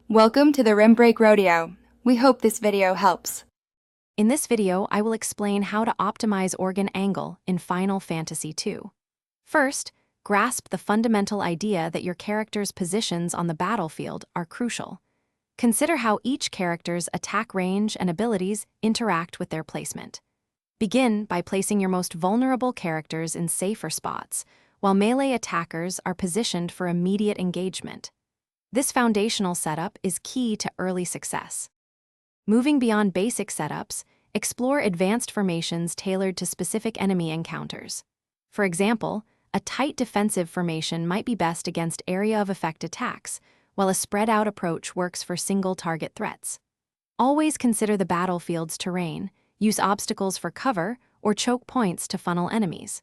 Welcome to the Rim Break Rodeo. We hope this video helps. In this video, I will explain how to optimize organ angle in Final Fantasy II. First, grasp the fundamental idea that your character's positions on the battlefield are crucial. Consider how each character's attack range and abilities interact with their placement. Begin by placing your most vulnerable characters in safer spots, while melee attackers are positioned for immediate engagement. This foundational setup is key to early success. Moving beyond basic setups, explore advanced formations tailored to specific enemy encounters. For example, a tight defensive formation might be best against area of effect attacks, while a spread-out approach works for single-target threats. Always consider the battlefield's terrain, use obstacles for cover, or choke points to funnel enemies.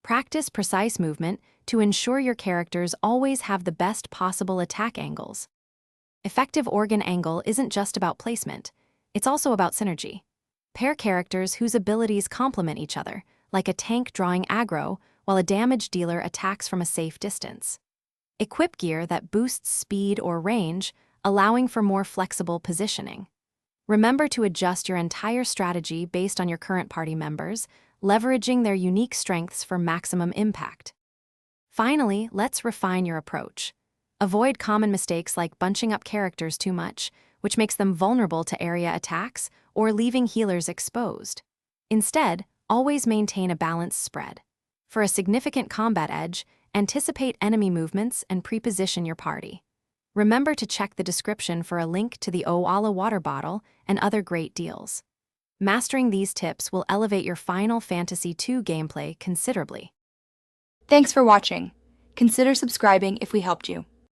Practice precise movement to ensure your characters always have the best possible attack angles. Effective organ angle isn't just about placement, it's also about synergy. Pair characters whose abilities complement each other, like a tank drawing aggro while a damage dealer attacks from a safe distance. Equip gear that boosts speed or range, allowing for more flexible positioning. Remember to adjust your entire strategy based on your current party members, leveraging their unique strengths for maximum impact. Finally, let's refine your approach. Avoid common mistakes like bunching up characters too much, which makes them vulnerable to area attacks, or leaving healers exposed. Instead, always maintain a balanced spread. For a significant combat edge, anticipate enemy movements and pre-position your party. Remember to check the description for a link to the Oala water bottle and other great deals. Mastering these tips will elevate your Final Fantasy II gameplay considerably. Thanks for watching. Consider subscribing if we helped you.